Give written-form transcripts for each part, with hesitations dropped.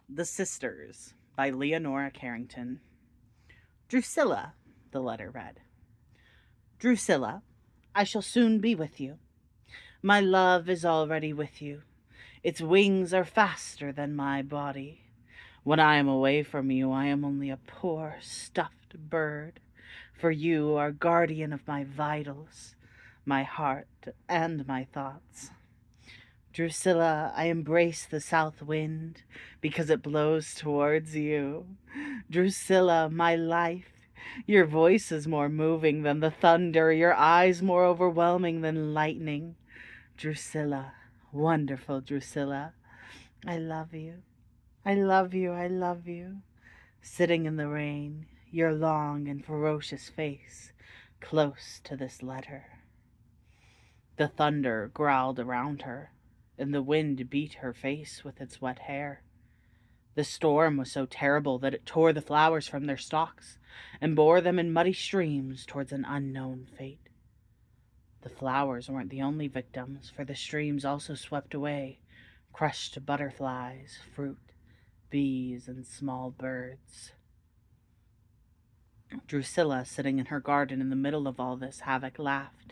The Sisters by Leonora Carrington. Drusilla, the letter read. Drusilla, I shall soon be with you. My love is already with you. Its wings are faster than my body. When I am away from you, I am only a poor stuffed bird, for you are guardian of my vitals, my heart, and my thoughts. Drusilla, I embrace the south wind because it blows towards you. Drusilla, my life, your voice is more moving than the thunder, your eyes more overwhelming than lightning. Drusilla, wonderful Drusilla, I love you. I love you, I love you. Sitting in the rain, your long and ferocious face close to this letter. The thunder growled around her, and the wind beat her face with its wet hair. The storm was so terrible that it tore the flowers from their stalks and bore them in muddy streams towards an unknown fate. The flowers weren't the only victims, for the streams also swept away crushed butterflies, fruit, bees, and small birds. Drusilla, sitting in her garden in the middle of all this havoc, laughed.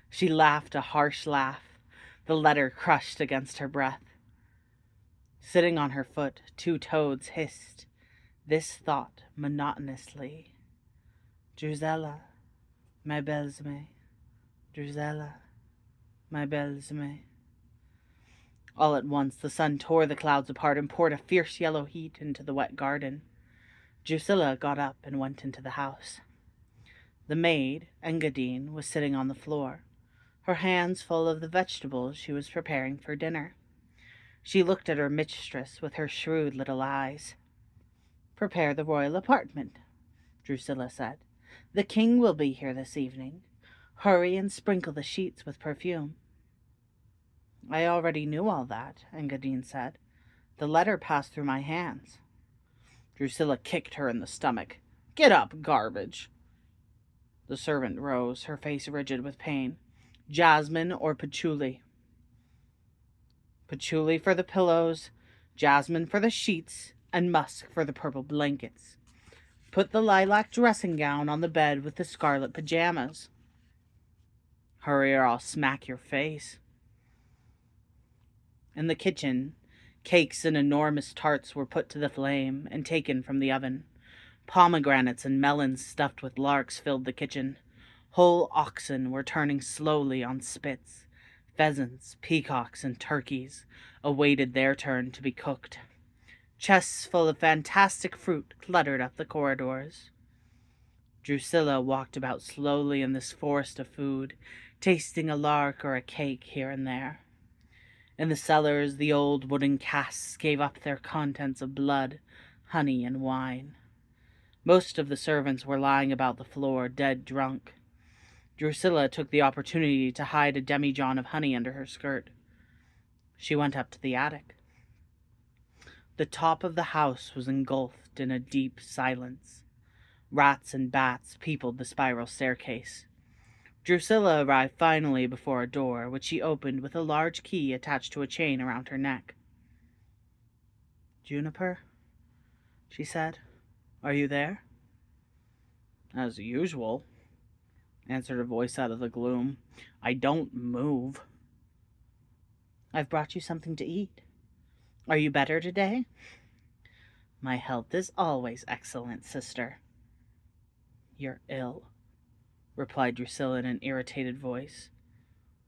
She laughed a harsh laugh, the letter crushed against her breath. Sitting on her foot, two toads hissed this thought monotonously. Drusilla, my belles-amies, Drusilla, my belles-amies. All at once the sun tore the clouds apart and poured a fierce yellow heat into the wet garden. Drusilla got up and went into the house. The maid, Engadine, was sitting on the floor, her hands full of the vegetables she was preparing for dinner. She looked at her mistress with her shrewd little eyes. "Prepare the royal apartment," Drusilla said. "The king will be here this evening. Hurry and sprinkle the sheets with perfume." "I already knew all that," Engadine said. "The letter passed through my hands." Drusilla kicked her in the stomach. "Get up, garbage!" The servant rose, her face rigid with pain. "Jasmine or patchouli?" "Patchouli for the pillows, jasmine for the sheets, and musk for the purple blankets. Put the lilac dressing gown on the bed with the scarlet pajamas." "Hurry or I'll smack your face." In the kitchen, cakes and enormous tarts were put to the flame and taken from the oven. Pomegranates and melons stuffed with larks filled the kitchen. Whole oxen were turning slowly on spits. Pheasants, peacocks, and turkeys awaited their turn to be cooked. Chests full of fantastic fruit cluttered up the corridors. Drusilla walked about slowly in this forest of food, tasting a lark or a cake here and there. In the cellars, the old wooden casks gave up their contents of blood, honey, and wine. Most of the servants were lying about the floor, dead drunk. Drusilla took the opportunity to hide a demijohn of honey under her skirt. She went up to the attic. The top of the house was engulfed in a deep silence. Rats and bats peopled the spiral staircase. Drusilla arrived finally before a door, which she opened with a large key attached to a chain around her neck. "Juniper," she said, "are you there?" "As usual," answered a voice out of the gloom. "I don't move." "I've brought you something to eat. Are you better today?" "My health is always excellent, sister." "You're ill," replied Drusilla in an irritated voice.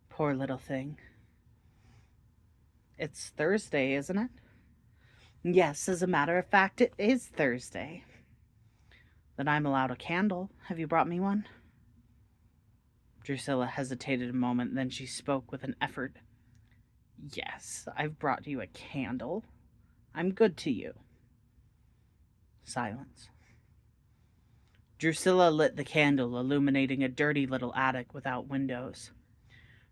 "Poor little thing." "It's Thursday, isn't it?" "Yes, as a matter of fact, it is Thursday." "Then I'm allowed a candle. Have you brought me one?" Drusilla hesitated a moment, then she spoke with an effort. "Yes, I've brought you a candle. I'm good to you." Silence. Drusilla lit the candle, illuminating a dirty little attic without windows.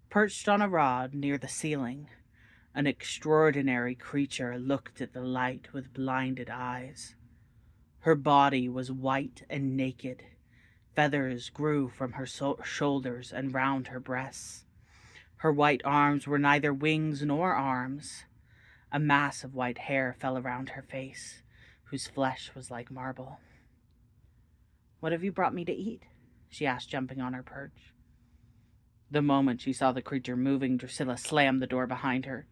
Perched on a rod near the ceiling, an extraordinary creature looked at the light with blinded eyes. Her body was white and naked. Feathers grew from her shoulders and round her breasts. Her white arms were neither wings nor arms. A mass of white hair fell around her face, whose flesh was like marble. "What have you brought me to eat?" she asked, jumping on her perch. The moment she saw the creature moving, Drusilla slammed the door behind her.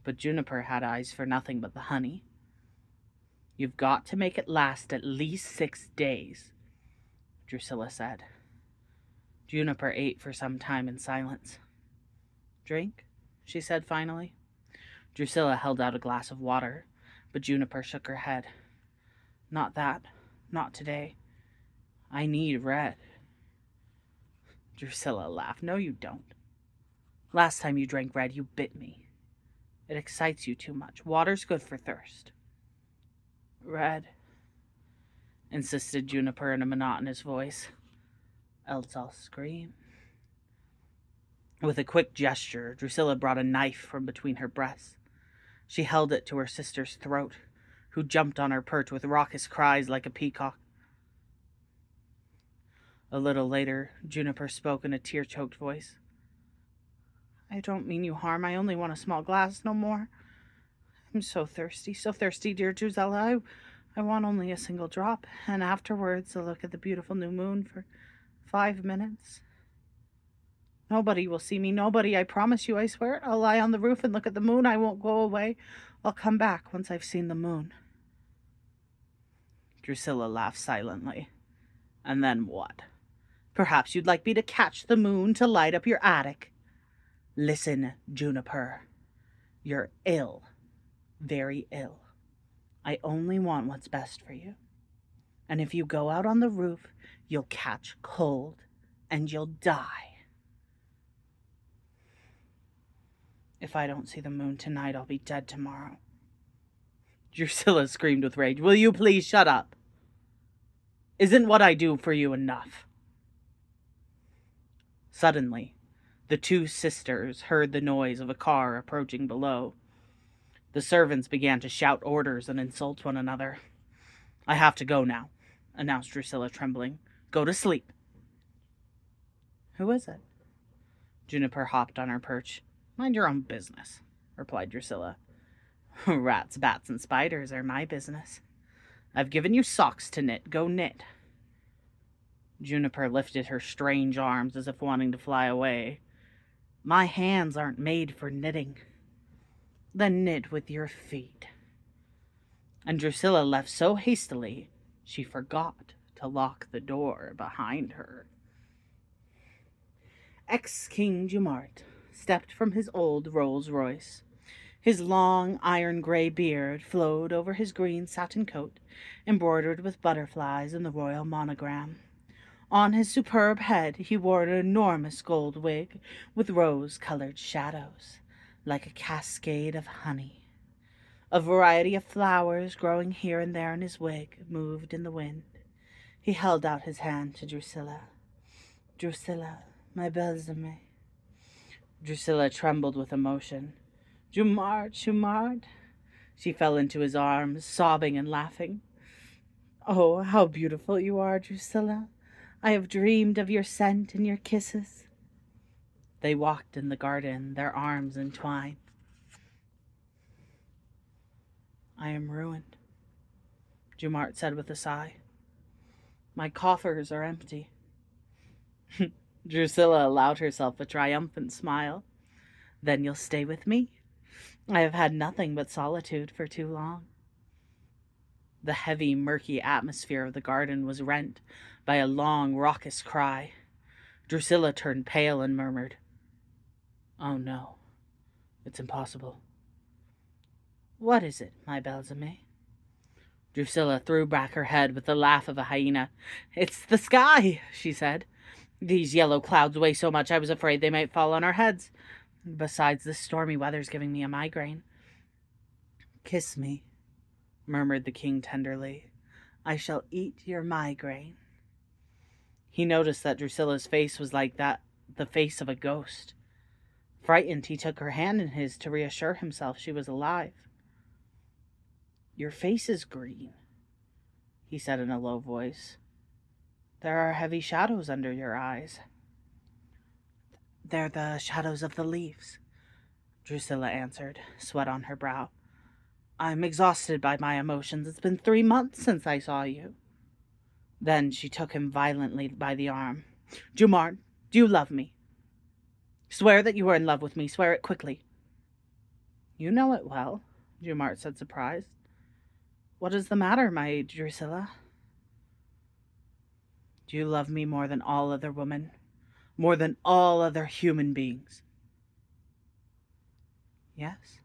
But Juniper had eyes for nothing but the honey. "You've got to make it last at least 6 days," Drusilla said. Juniper ate for some time in silence. "Drink?" she said finally. Drusilla held out a glass of water, but Juniper shook her head. "Not that. Not today. I need red." Drusilla laughed. "No, you don't. Last time you drank red, you bit me. It excites you too much. Water's good for thirst." "Red," insisted Juniper in a monotonous voice. "Else I'll scream." With a quick gesture, Drusilla brought a knife from between her breasts. She held it to her sister's throat, who jumped on her perch with raucous cries like a peacock. A little later, Juniper spoke in a tear-choked voice. "I don't mean you harm. I only want a small glass, no more. I'm so thirsty, dear Drusilla. I want only a single drop, and afterwards a look at the beautiful new moon for 5 minutes. Nobody will see me, nobody, I promise you, I swear. I'll lie on the roof and look at the moon. I won't go away. I'll come back once I've seen the moon." Drusilla laughed silently. "And then what? Perhaps you'd like me to catch the moon to light up your attic. Listen, Juniper. You're ill. Very ill. I only want what's best for you. And if you go out on the roof, you'll catch cold and you'll die. If I don't see the moon tonight, I'll be dead tomorrow." Drusilla screamed with rage. "Will you please shut up? Isn't what I do for you enough?" Suddenly, the two sisters heard the noise of a car approaching below. The servants began to shout orders and insult one another. "I have to go now," announced Drusilla, trembling. "Go to sleep." "Who is it?" Juniper hopped on her perch. "Mind your own business," replied Drusilla. "Rats, bats, and spiders are my business. I've given you socks to knit. Go knit." Juniper lifted her strange arms as if wanting to fly away. "My hands aren't made for knitting." "Then knit with your feet." And Drusilla left so hastily she forgot to lock the door behind her. Ex-King Jumart stepped from his old Rolls-Royce. His long, iron-gray beard flowed over his green satin coat, embroidered with butterflies and the royal monogram. On his superb head he wore an enormous gold wig with rose-colored shadows, like a cascade of honey. A variety of flowers growing here and there in his wig moved in the wind. He held out his hand to Drusilla. "Drusilla, my Belsame." Drusilla trembled with emotion. Jumart, Jumart." She fell into his arms, sobbing and laughing. "Oh, how beautiful you are, Drusilla. I have dreamed of your scent and your kisses." They walked in the garden, their arms entwined. "I am ruined," Jumart said with a sigh. "My coffers are empty." Drusilla allowed herself a triumphant smile. "Then you'll stay with me? I have had nothing but solitude for too long." The heavy, murky atmosphere of the garden was rent by a long, raucous cry. Drusilla turned pale and murmured, "Oh no, it's impossible." "What is it, my Belsame?" Drusilla threw back her head with the laugh of a hyena. "It's the sky," she said. "These yellow clouds weigh so much I was afraid they might fall on our heads. Besides, this stormy weather's giving me a migraine." "Kiss me," murmured the king tenderly. "I shall eat your migraine." He noticed that Drusilla's face was like the face of a ghost. Frightened, he took her hand in his to reassure himself she was alive. "Your face is green," he said in a low voice. "There are heavy shadows under your eyes." "They're the shadows of the leaves. Drusilla answered, sweat on her brow. I'm exhausted by my emotions. It's been 3 months since I saw you. Then she took him violently by the arm. Jumart, do you love me? Swear that you are in love with me. Swear it quickly. You know it well, Jumart said, surprised. What is the matter, my Drusilla? Do you love me more than all other women? More than all other human beings? Yes.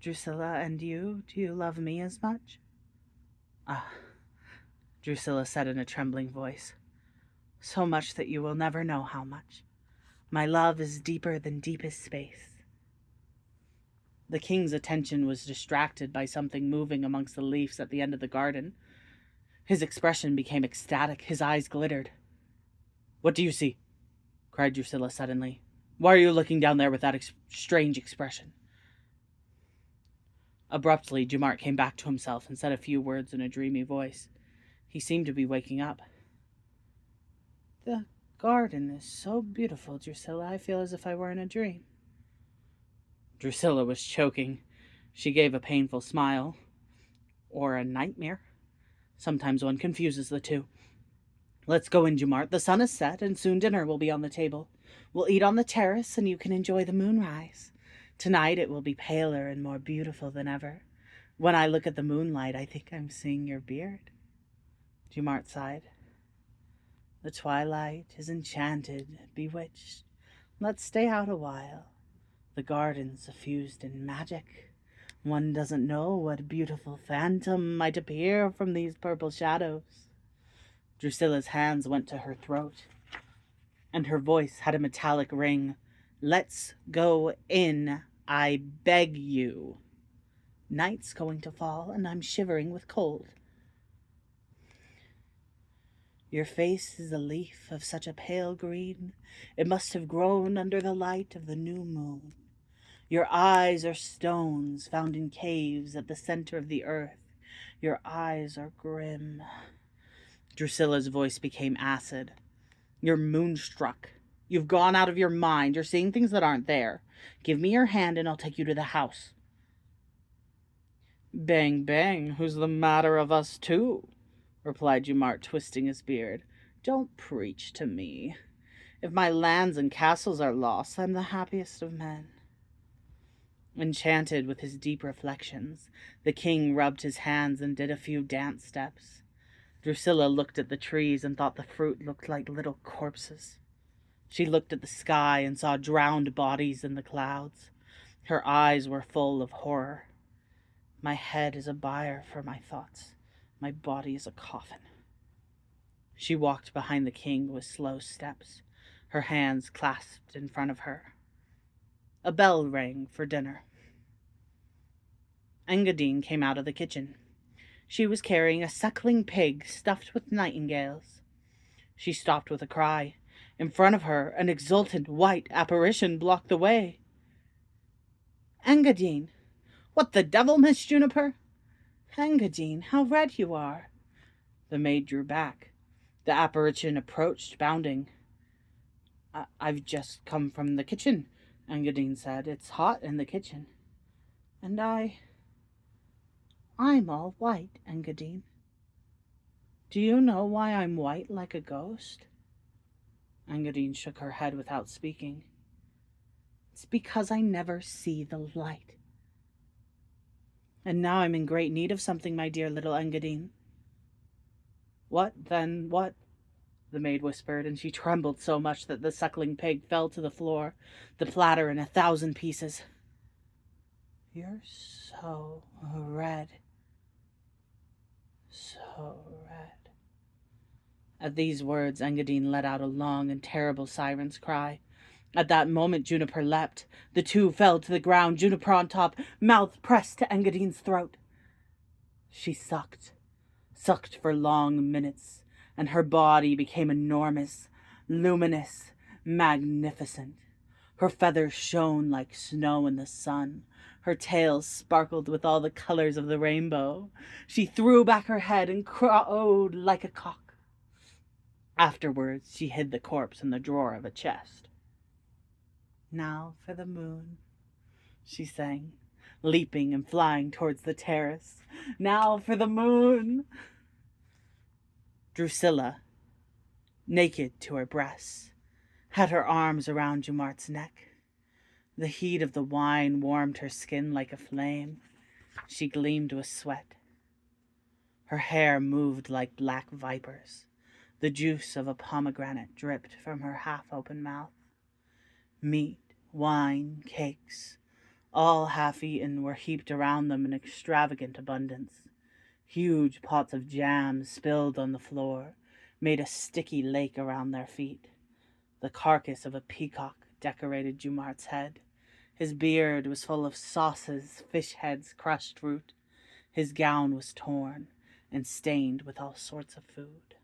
Drusilla, and you, do you love me as much? Ah, Drusilla said in a trembling voice. So much that you will never know how much. My love is deeper than deepest space. The king's attention was distracted by something moving amongst the leaves at the end of the garden. His expression became ecstatic. His eyes glittered. What do you see? Cried Drusilla suddenly. Why are you looking down there with that strange expression? Abruptly, Jumart came back to himself and said a few words in a dreamy voice. He seemed to be waking up. The garden is so beautiful, Drusilla. I feel as if I were in a dream. Drusilla was choking. She gave a painful smile. Or a nightmare. Sometimes one confuses the two. Let's go in, Jumart. The sun is set, and soon dinner will be on the table. We'll eat on the terrace, and you can enjoy the moonrise. Tonight it will be paler and more beautiful than ever. When I look at the moonlight, I think I'm seeing your beard. Jumart sighed. The twilight is enchanted, bewitched. Let's stay out a while. The garden's suffused in magic. One doesn't know what beautiful phantom might appear from these purple shadows. Drusilla's hands went to her throat, and her voice had a metallic ring. Let's go in, I beg you. Night's going to fall, and I'm shivering with cold. Your face is a leaf of such a pale green, it must have grown under the light of the new moon. Your eyes are stones found in caves at the center of the earth. Your eyes are grim. Drusilla's voice became acid. You're moonstruck. You've gone out of your mind. You're seeing things that aren't there. Give me your hand and I'll take you to the house. Bang, bang, who's the matter of us two? Replied Jumart, twisting his beard. Don't preach to me. If my lands and castles are lost, I'm the happiest of men. Enchanted with his deep reflections, the king rubbed his hands and did a few dance steps. Drusilla looked at the trees and thought the fruit looked like little corpses. She looked at the sky and saw drowned bodies in the clouds. Her eyes were full of horror. My head is a bier for my thoughts. My body is a coffin. She walked behind the king with slow steps, her hands clasped in front of her. A bell rang for dinner. Engadine came out of the kitchen. She was carrying a suckling pig stuffed with nightingales. She stopped with a cry. In front of her, an exultant white apparition blocked the way. Engadine! What the devil, Miss Juniper? Engadine, how red you are! The maid drew back. The apparition approached, bounding. I've just come from the kitchen, Engadine said. It's hot in the kitchen. And I'm all white, Engadine. Do you know why I'm white like a ghost? Engadine shook her head without speaking. It's because I never see the light. And now I'm in great need of something, my dear little Engadine. What, then, what? The maid whispered, and she trembled so much that the suckling pig fell to the floor, the platter in 1,000 pieces. You're so red. So red. At these words, Engadine let out a long and terrible siren's cry. At that moment, Juniper leapt. The two fell to the ground, Juniper on top, mouth pressed to Engadine's throat. She sucked for long minutes, and her body became enormous, luminous, magnificent. Her feathers shone like snow in the sun. Her tail sparkled with all the colors of the rainbow. She threw back her head and crowed like a cock. Afterwards, she hid the corpse in the drawer of a chest. Now for the moon, she sang, leaping and flying towards the terrace. Now for the moon! Drusilla, naked to her breasts, had her arms around Jumart's neck. The heat of the wine warmed her skin like a flame. She gleamed with sweat. Her hair moved like black vipers. The juice of a pomegranate dripped from her half-open mouth. Meat, wine, cakes, all half-eaten, were heaped around them in extravagant abundance. Huge pots of jam spilled on the floor made a sticky lake around their feet. The carcass of a peacock decorated Jumart's head. His beard was full of sauces, fish heads, crushed fruit. His gown was torn and stained with all sorts of food.